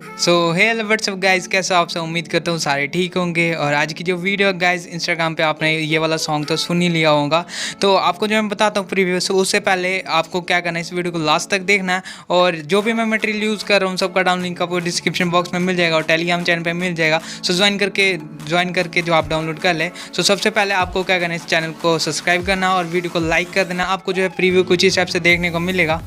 Hello what's up guys, कैसे हो आप सब। उम्मीद करता हूँ सारे ठीक होंगे। और आज की जो वीडियो गाइस, इंस्टाग्राम पे आपने ये वाला सॉन्ग तो सुन ही लिया होगा। तो आपको जो मैं बताता हूँ प्रीव्यू से, उससे पहले आपको क्या करना है, इस वीडियो को लास्ट तक देखना है। और जो भी मैं मटेरियल यूज़ कर रहा हूँ सबका डाउन लिंक आपको डिस्क्रिप्शन बॉक्स में मिल जाएगा और टेलीग्राम चैनल पर मिल जाएगा। सो ज्वाइन करके जो आप डाउनलोड कर लें। सो सबसे पहले आपको क्या करना है, इस चैनल को सब्सक्राइब करना और वीडियो को लाइक कर देना। आपको जो है प्रीव्यू कुछ इस टाइप से देखने को मिलेगा।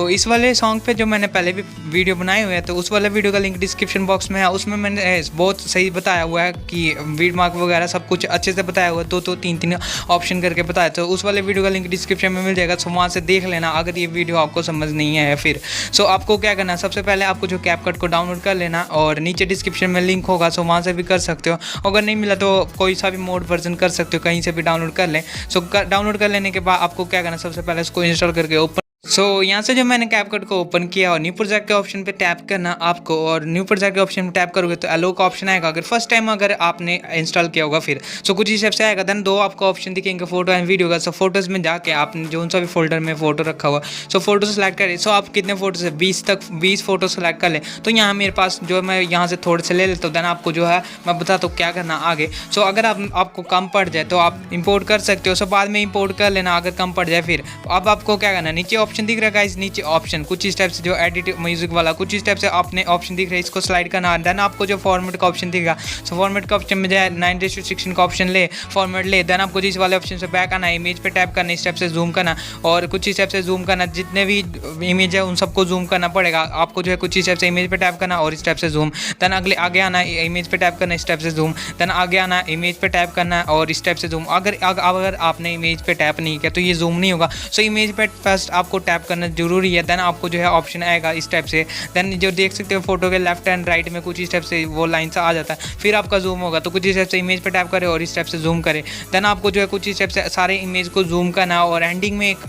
इस वाले सॉन्ग पे जो मैंने पहले भी वीडियो बनाए हुए हैं, तो उस वाले वीडियो का लिंक डिस्क्रिप्शन बॉक्स में है। उसमें मैंने बहुत सही बताया हुआ है कि बीट मार्क वगैरह सब कुछ अच्छे से बताया हुआ है, दो तीन ऑप्शन करके बताया। तो उस वाले वीडियो का लिंक डिस्क्रिप्शन में मिल जाएगा। सो वहाँ से देख लेना अगर ये वीडियो आपको समझ नहीं है फिर। आपको क्या करना है, सबसे पहले आपको जो कैपकट को डाउनलोड कर लेना और नीचे डिस्क्रिप्शन में लिंक होगा। वहाँ से भी कर सकते हो। अगर नहीं मिला तो कोई सा भी मोड वर्जन कर सकते हो, कहीं से भी डाउनलोड कर लें। डाउनलोड कर लेने के बाद आपको क्या करना है, सबसे पहले इसको इंस्टॉल करके ओपन। यहाँ से जो मैंने कैपकट को ओपन किया और न्यू प्रोजेक्ट के ऑप्शन पे टैप करना आपको। और न्यू प्रोजेक्ट के ऑप्शन पे टैप करोगे तो एलो का ऑप्शन आएगा। अगर फर्स्ट टाइम अगर आपने इंस्टॉल किया होगा फिर कुछ हिसाब से आएगा। देन दो आपको ऑप्शन दिखेंगे, फोटो एंड वीडियो का। फोटोज़ में जाके आपने जो सा भी फोल्डर में फोटो रखा हुआ फोटो सेलेक्ट करें। आप कितने फोटो से 20 फोटो सेलेक्ट कर ले। तो यहाँ मेरे पास जो मैं यहाँ से थोड़े से ले लेता हूँ। देन आपको जो है मैं बताता हूँ क्या करना आगे। अगर आपको कम पड़ जाए तो आप इंपोर्ट कर सकते हो। बाद में इंपोर्ट कर लेना अगर कम पड़ जाए फिर। अब आपको क्या करना है, नीचे ऑप्शन दिख रहा है गाइस, नीचे ऑप्शन कुछ इस टाइप से जो एडिट म्यूजिक वाला कुछ इस टाइप से आपने ऑप्शन दिख रहा है, इसको स्लाइड करना। देन आपको जो फॉर्मेट का ऑप्शन दिखेगा, फॉर्मेट का ऑप्शन में जाए 9:16 का ऑप्शन ले, फॉर्मेट ले। देन आपको जिस वाले ऑप्शन से बैक आना, इमेज पे टैप करना, इस टाइप से जूम करना और कुछ इस टाइप से जूम करना। जितने भी इमेज है उन सबको जूम करना पड़ेगा आपको। जो है कुछ इस टाइप से इमेज पे टैप करना और इस टाइप से जूम। देन आगे आना, इमेज पे टैप करना, इस टाइप से जूम। देन आगे आना, इमेज पे टैप करना और इस टाइप से जूम। अगर आपने इमेज पे टैप नहीं किया तो ये जूम नहीं होगा। इमेज पे फर्स्ट आपको टैप करना जरूरी है। देन आपको जो है ऑप्शन आएगा इस टाइप से। देन जो देख सकते हो फोटो के लेफ्ट एंड राइट में कुछ इस टाइप से वो लाइन से आ जाता है। फिर आपका जूम होगा तो कुछ इस टाइप से इमेज पे टैप करें और इस टाइप से जूम करें। देन आपको जो है कुछ इस टाइप से सारे इमेज को जूम करना और एंडिंग में एक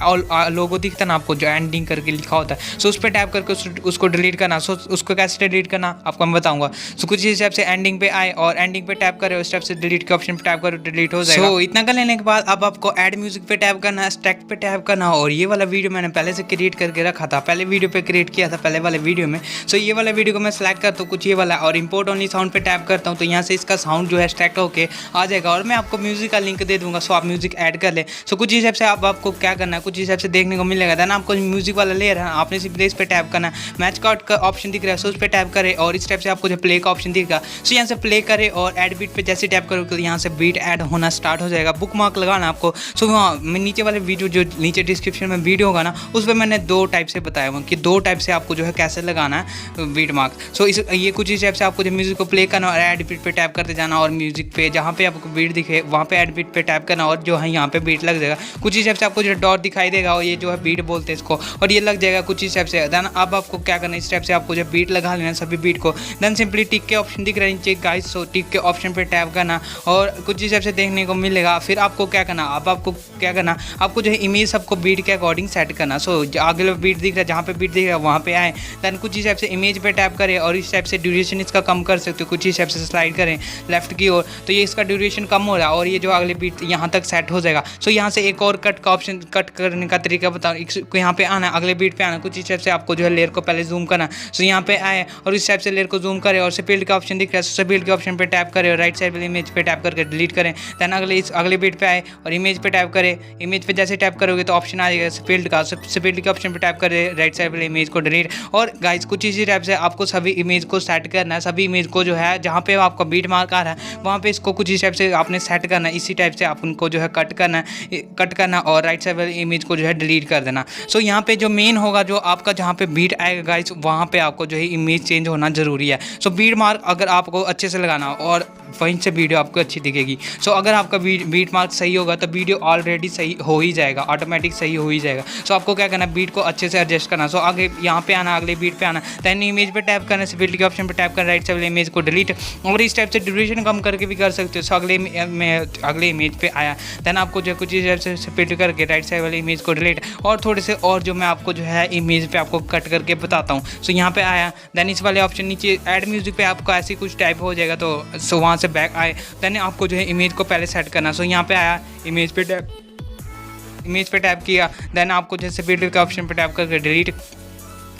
लोगो दिखता है ना आपको, जो एंडिंग करके लिखा होता है। उस पर टैप करके उसको डिलीट करना। उसको कैसे डिलीट करना आपको मैं बताऊंगा। कुछ इस टाइप से एंडिंग पे आए और एंडिंग पे टैप करें, उस टाइप से डिलीट के ऑप्शन पे टैप करो, डिलीट हो जाएगा। इतना कर लेने के बाद अब आपको ऐड म्यूजिक पे टैप करना है, स्टैक पे टैप करना। और ये वाला वीडियो मैंने पहले से क्रिएट करके रखा था, पहले वीडियो पे क्रिएट किया था पहले वाले वीडियो में। ये वाला वीडियो को मैं सेलेक्ट करता हूँ कुछ ये वाला और इंपोर्ट ओनली साउंड पे टैप करता हूँ। तो यहाँ से इसका साउंड जो है स्टैक होके आ जाएगा और मैं आपको म्यूजिक का लिंक दे दूंगा। आप म्यूजिक ऐड कर ले। कुछ हिसाब से आपको क्या करना है, कुछ हिसाब से देखने को मिलेगा। देन आपको म्यूजिक वाला लेयर है, आपने सिर्फ इस पे टैप करना है। मैच कार्ड का ऑप्शन दिख रहा है, उस पर टैप करें और इस टाइप से आपको जो प्ले का ऑप्शन दिखेगा यहाँ से प्ले करें और ऐड बीट पे जैसे टैप करोगे तो यहाँ से बीट ऐड होना स्टार्ट हो जाएगा। बुक मार्क लगाना आपको। वहाँ नीचे वाले वीडियो जो नीचे डिस्क्रिप्शन में वीडियो होगा ना, उस पर मैंने 2 टाइप से बताया हुआ कि 2 टाइप से आपको जो है कैसे लगाना है बीट मार्क। ये कुछ इस टाइप से आपको जो म्यूजिक को प्ले करना और ऐड बीट पे टैप करते जाना और म्यूजिक पे जहाँ पे आपको बीट दिखे वहाँ पे ऐड बीट पे टैप करना और जो है यहाँ पे बीट लग जाएगा। कुछ इस टाइप से आपको जो डॉट दिखाई देगा और ये जो है बीट बोलते हैं इसको, और ये लग जाएगा कुछ इस टाइप से। देन अब आपको क्या करना है, इस टाइप से आपको जो बीट लगा लेना सभी बीट को। देन सिंपली टिक के ऑप्शन दिख रहा है नीचे गाइस, टिक के ऑप्शन पे टैप करना और कुछ इस टाइप से देखने को मिलेगा। फिर आपको क्या करना, अब आपको क्या करना, आपको जो है इमेज सबको बीट के अकॉर्डिंग सेट करना। आगे बीट दिख रहा है, जहाँ पे बीट दिख रहा है वहाँ पे आए। देन कुछ इस टाइप से इमेज पे टैप करें और इस टाइप से ड्यूरेशन इसका कम कर सकते हो। कुछ इस टाइप से स्लाइड करें लेफ्ट की ओर तो ये इसका ड्यूरेशन कम हो रहा है और ये जो अगले बीट यहाँ तक सेट हो जाएगा। यहाँ से एक और कट का ऑप्शन, कट करने का तरीका बताओ। यहाँ पे आना, अगले बीट पे आना। कुछ इस टाइप से आपको जो है लेयर को पहले जूम करना। यहाँ पे आए और इस टाइप से लेयर को जूम करें और स्पीड का ऑप्शन दिख रहा है, स्पीड के ऑप्शन पे टैप करें और राइट साइड वाले इमेज पे टैप करके डिलीट करें। देन अगले बीट पे आए और इमेज पे टैप करें। इमेज पे जैसे टैप करोगे तो ऑप्शन आ जाएगा स्पीड का, स्पीड के ऑप्शन पे टैप करें, राइट साइड वाले इमेज को डिलीट। और गाइस कुछ इसी टाइप से आपको सभी इमेज को सेट करना है। सभी इमेज को जो है जहाँ पे आपका बीट मार्क आ रहा है वहाँ पे इसको कुछ इस टाइप से आपने सेट करना है। इसी टाइप से आप उनको जो है कट करना और राइट साइड वाले इमेज को जो है डिलीट कर देना। यहाँ पे जो मेन होगा, जो आपका जहाँ पे बीट आएगा गाइस, वहाँ पे आपको जो है इमेज चेंज होना जरूरी है। बीट मार्क अगर आपको अच्छे से लगाना और वहीं से वीडियो आपको अच्छी दिखेगी। सो अगर आपका बीट मार्क सही होगा तो वीडियो ऑलरेडी सही हो ही जाएगा, ऑटोमेटिक सही हो ही जाएगा। सो आपको क्या करना है, बीट को अच्छे से एडजस्ट करना। सो आगे यहाँ पे आना, अगले बीट पे आना, दैन इमेज पे टैप करना, फिल्टर के ऑप्शन पे टैप करना, राइट साइड वाले इमेज को डिलीट, और इस टाइप से ड्यूरेशन कम करके भी कर सकते हो। सो अगले इमेज पे आया, दैन आपको जो कुछ इस टाइप से फिल्टर करके राइट साइड वाले इमेज को डिलीट, और थोड़े से और जो मैं आपको जो है इमेज पे आपको कट करके बताता हूँ। सो यहाँ पे आया, दैन इस वाले ऑप्शन नीचे ऐड म्यूजिक पे आपको ऐसी कुछ टाइप हो जाएगा, तो सो वहाँ से बैक आए, दैन आपको जो है इमेज को पहले सेट करना। सो यहाँ पे आया, इमेज पे टैप किया, दैन आपको जैसे फिल्टर के ऑप्शन पे टैप करके डिलीट,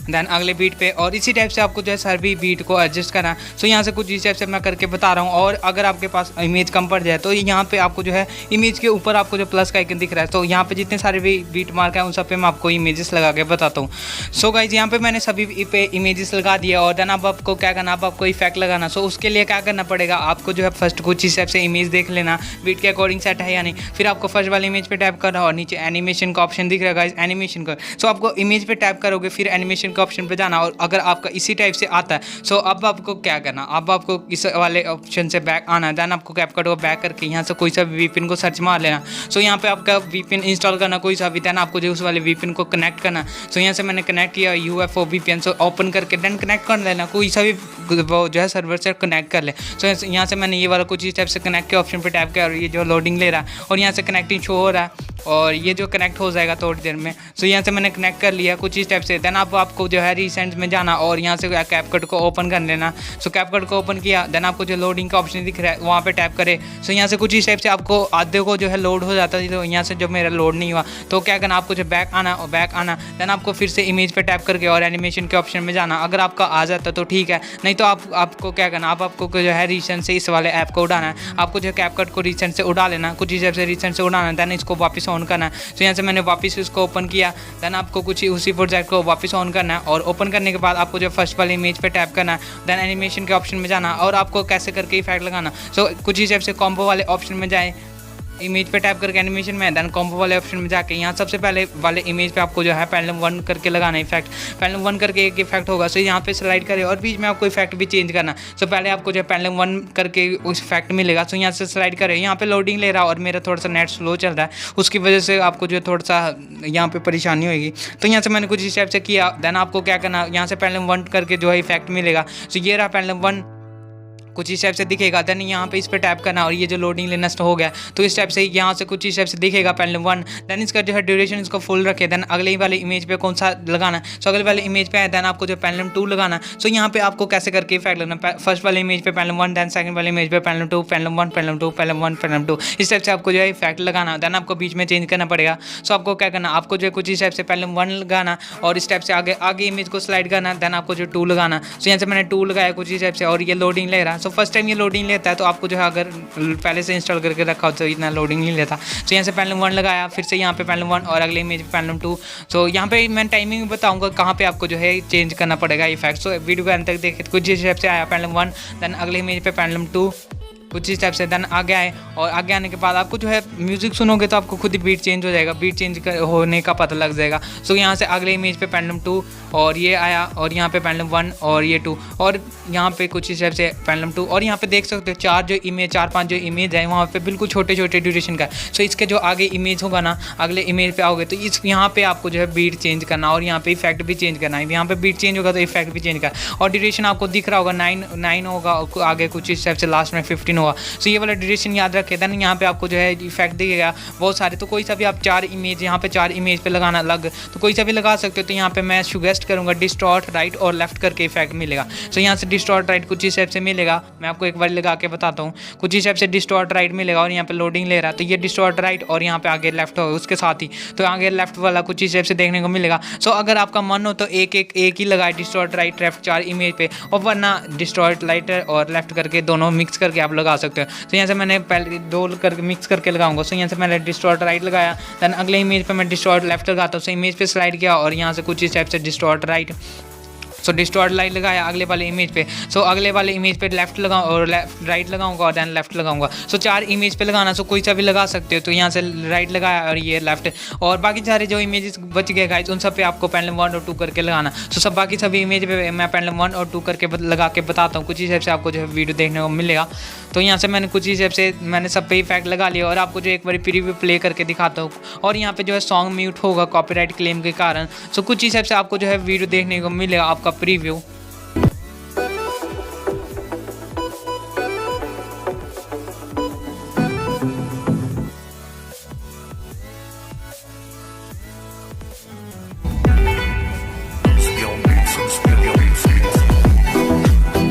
दैन अगले बीट पे, और इसी टाइप से आपको जो है सभी बीट को एडजस्ट करना। सो यहाँ से कुछ इस टाइप से मैं करके बता रहा हूँ। और अगर आपके पास इमेज कम पड़ जाए तो यहाँ पे आपको जो है इमेज के ऊपर आपको जो प्लस का आइकन दिख रहा है, तो यहाँ पे जितने सारे भी बीट मार्क है उन सब पे मैं आपको इमेजेस लगा के बताता हूँ। सो गाइज यहाँ पे मैंने सभी पे इमेजेस लगा दिया, और देन अब आपको क्या करना, अब आपको इफेक्ट लगाना। सो उसके लिए क्या करना पड़ेगा, आपको जो है फर्स्ट कुछ इस टाइप से इमेज देख लेना बीट के अकॉर्डिंग सेट है या नहीं, फिर आपको फर्स्ट वाले इमेज पे टैप करना, और नीचे एनिमेशन का ऑप्शन दिख रहा है गाइज, एनिमेशन का। सो आपको इमेज पे टैप करोगे, फिर एनिमेशन के ऑप्शन पे जाना, और अगर आपका इसी टाइप से आता है, सो अब आपको क्या करना, अब आपको इस वाले ऑप्शन से बैक आना, देन आपको कैपकट को बैक करके यहाँ से कोई सा वीपिन को सर्च मार लेना। सो यहाँ पे आपका वीपिन इंस्टॉल करना कोई सा भी, देन आपको जो उस वाले वीपिन को कनेक्ट करना। सो यहाँ से मैंने कनेक्ट किया UFO VPN, सो ओपन करके देन कनेक्ट कर लेना, कोई सा भी वो जो है सर्वर से कनेक्ट कर ले। सो यहाँ से मैंने ये वाला कुछ इस टाइप से कनेक्ट के ऑप्शन पर टैप किया, और ये जो लोडिंग ले रहा है, और यहाँ से कनेक्टिंग शो हो रहा है, और ये जो कनेक्ट हो जाएगा थोड़ी देर में। सो यहाँ से मैंने कनेक्ट कर लिया कुछ इस टाइप से, देन आपको जो है रिसेंट में जाना, और यहाँ से कैपकट को ओपन कर लेना। सो कैपकट को ओपन किया, देन आपको जो लोडिंग का ऑप्शन दिख रहा है वहाँ पे टैप करें। सो यहाँ से कुछ इस टाइप से आपको आधे को जो है लोड हो जाता है, तो यहाँ से जो मेरा लोड नहीं हुआ, तो क्या करना, आपको जो बैक आना, और बैक आना, देन आपको फिर से इमेज पे टैप करके और एनिमेशन के ऑप्शन में जाना। अगर आपका आ जाता तो ठीक है, नहीं तो आपको क्या करना, आपको जो है रिसेंट से इस वाले ऐप को उड़ाना है। आपको जो कैपकट को रिसेंट से उड़ा लेना, कुछ इस टाइप से रिसेंट से उड़ाना, देन इसको वापस ऑन करना है। सो यहाँ से मैंने वापस इसको ओपन किया, देन आपको कुछ उसी प्रोजेक्ट को वापस ऑन करना है, और ओपन करने के बाद आपको जो फर्स्ट वाले इमेज पे टैप करना, देन एनिमेशन के ऑप्शन में जाना, और आपको कैसे करके इफेक्ट लगाना। सो कुछ इस टाइप से कॉम्बो वाले ऑप्शन में जाए, इमेज पे टैप करके एनिमेशन में, देन कॉम्बो वाले ऑप्शन में जाके यहाँ सबसे पहले वाले इमेज पे आपको जो है पेंडुलम 1 करके लगाना इफेक्ट, पेंडुलम 1 करके एक इफेक्ट होगा। सो यहाँ पे स्लाइड करें, और बीच में आपको इफेक्ट भी चेंज करना। सो पहले आपको जो है पेंडुलम 1 करके उस इफेक्ट मिलेगा। सो यहाँ से स्लाइड करें, यहाँ पे लोडिंग ले रहा और मेरा थोड़ा सा नेट स्लो चल रहा है, उसकी वजह से आपको जो है थोड़ा सा यहाँ पे परेशानी होगी। तो यहाँ से मैंने कुछ इस टाइप से किया, देन आपको क्या करना, यहाँ से पेंडुलम 1 करके जो है इफेक्ट मिलेगा। सो ये रहा पेंडुलम 1, कुछ इस टाइप से दिखेगा, देन यहाँ पे इस पे टैप करना, और ये जो लोडिंग लेना हो गया, तो इस टाइप से यहाँ से कुछ इस टाइप से दिखेगा पेंडुलम 1। देन इसका जो है ड्यूरेशन इसको फुल रखे, देन अगले वाले इमेज पे कौन सा लगाना। सो अगले वाले इमेज पे है, देन आपको जो पेंडुलम 2 लगाना। सो यहाँ पे आपको कैसे करके इफेक्ट लगना, फर्स्ट वाले इमेज पे पेंडुलम 1, देन सेकंड वाले इमेज पे pendulum 2, pendulum 1, pendulum 2, pendulum 1, pendulum 2, इस टाइप से आपको जो है इफेक्ट लगाना। देन आपको बीच में चेंज करना पड़ेगा। सो आपको क्या करना, आपको जो है कुछ इस टाइप से पेंडुलम 1 लगाना, और इस टाइप से आगे इमेज को स्लाइड करना, देन आपको जो 2 लगाना। सो यहाँ से मैंने 2 लगाया कुछ इस टाइप से, और ये लोडिंग ले रहा। सो फर्स्ट टाइम ये लोडिंग लेता है, तो आपको जो है अगर पहले से इंस्टॉल करके रखा हो तो इतना लोडिंग नहीं लेता। तो यहाँ से पेंडुलम 1 लगाया, फिर से यहाँ पे पेंडुलम 1, और अगले इमेज पे पेंडुलम 2। सो यहाँ पे मैं टाइमिंग बताऊंगा कहाँ पे आपको जो है चेंज करना पड़ेगा इफेक्ट। सो वीडियो के अंत तक देखे, कुछ इस टाइप से आया पेंडुलम 1, देन अगले इमेज पे पेंडुलम 2, कुछ इस टाइप से, देन आगे आए, और आगे आने के बाद आपको जो है म्यूजिक सुनोगे तो आपको खुद ही बीट चेंज हो जाएगा, बीट चेंज होने का पता लग जाएगा। सो यहाँ से अगले इमेज पे पेंडुलम 2, और ये आया, और यहाँ पे पेंडुलम 1, और ये 2, और यहाँ पे कुछ इस टाइप से पेंडुलम 2, और यहाँ पे देख सकते हो 4-5 जो इमेज है वहाँ पे बिल्कुल छोटे छोटे ड्यूरेशन का। सो इसके जो आगे इमेज होगा ना, अगले इमेज पे आओगे तो इस यहाँ पे आपको जो है बीट चेंज करना, और यहाँ पे इफेक्ट भी चेंज करना है। यहाँ पे बीट चेंज होगा तो इफेक्ट भी चेंज करना, और ड्यूरेशन आपको दिख रहा होगा 9 होगा, और आगे कुछ इस टाइप से लास्ट में 15 होगा। सो ये वाला ड्यूरेशन याद रखें। देन यहाँ पे आपको जो है इफेक्ट दिखेगा बहुत सारे, तो कोई सा भी आप 4 इमेज यहाँ पे 4 इमेज पे लगाना लग, तो कोई सा भी लगा सकते हो। तो यहाँ पे मैं सुगेस्ट करूँगा डिस्टॉर्ट राइट और लेफ्ट करके इफेक्ट मिलेगा। सो यहाँ से डिस्टॉर्ट राइट कुछ इस टाइप से मिलेगा, मैं आपको एक बार लगा के बताता हूँ। कुछ इस टाइप से डिस्टॉर्ट राइट मिलेगा, और यहाँ पे लोडिंग ले रहा है, तो ये डिस्टॉर्ट राइट, और यहाँ पे आगे लेफ्ट होगा उसके साथ ही, तो आगे लेफ्ट वाला कुछ इस टाइप से देखने को मिलेगा। सो अगर आपका मन हो तो एक ही लगाए डिस्टॉर्ट राइट लेफ्ट 4 इमेज पे, और वरना डिस्टॉर्ट राइट और लेफ्ट करके दोनों मिक्स करके आप लगा सकते हो। तो यहाँ से मैंने पहले 2 करके मिक्स करके लगाऊंगा। सो यहाँ से मैंने डिस्टॉर्ट राइट लगाया, देन अगले इमेज पे मैं डिस्टॉर्ट लेफ्ट लगाता हूँ। सो इमेज पे स्लाइड किया, और यहाँ से कुछ इस टाइप से डिस्टॉर्ट राइट। सो डिस्टॉर्ट लाइट लगाया अगले वाले इमेज पे। सो अगले वाले इमेज पे लेफ्ट लगाऊँ और राइट लगाऊंगा और देन लेफ्ट लगाऊंगा। सो 4 इमेज पे लगाना, सो कोई सा भी लगा सकते हो। तो यहाँ से राइट लगाया और ये लेफ्ट, और बाकी सारे जो इमेजेस बच गए गाइस उन सब पे आपको पेंडुलम 1 और 2 करके लगाना। सो सब बाकी सभी इमेज पे मैं पेंडुलम 1 और 2 करके लगा के बताता हूँ, कुछ हिसाब से आपको जो है वीडियो देखने को मिलेगा। तो यहाँ से मैंने कुछ हिसाब से मैंने सब पे इफेक्ट लगा लिया और आपको जो एक बार प्रीव्यू प्ले करके दिखाता हूँ। और यहाँ पे जो है सॉन्ग म्यूट होगा कॉपीराइट क्लेम के कारण। सो कुछ हिसाब से आपको जो है वीडियो देखने को मिलेगा आपका प्रीव्यू।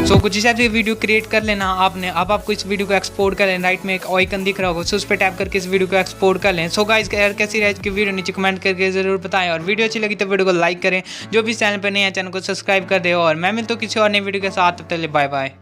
सो कुछ हिसाब से वीडियो क्रिएट कर लेना आपने। अब आपको इस वीडियो को एक्सपोर्ट कर लें, राइट में एक आइकन दिख रहा होगा, सो उस पर टैप करके इस वीडियो को एक्सपोर्ट कर लें। सो गाइस कैसी रही की वीडियो नीचे कमेंट करके जरूर बताएं, और वीडियो अच्छी लगी तो वीडियो को लाइक करें, जो भी चैनल पर नए हैं चैनल को सब्सक्राइब कर दे। और मैं मिलता हूँ किसी और नई वीडियो के साथ, तब तक बाय बाय।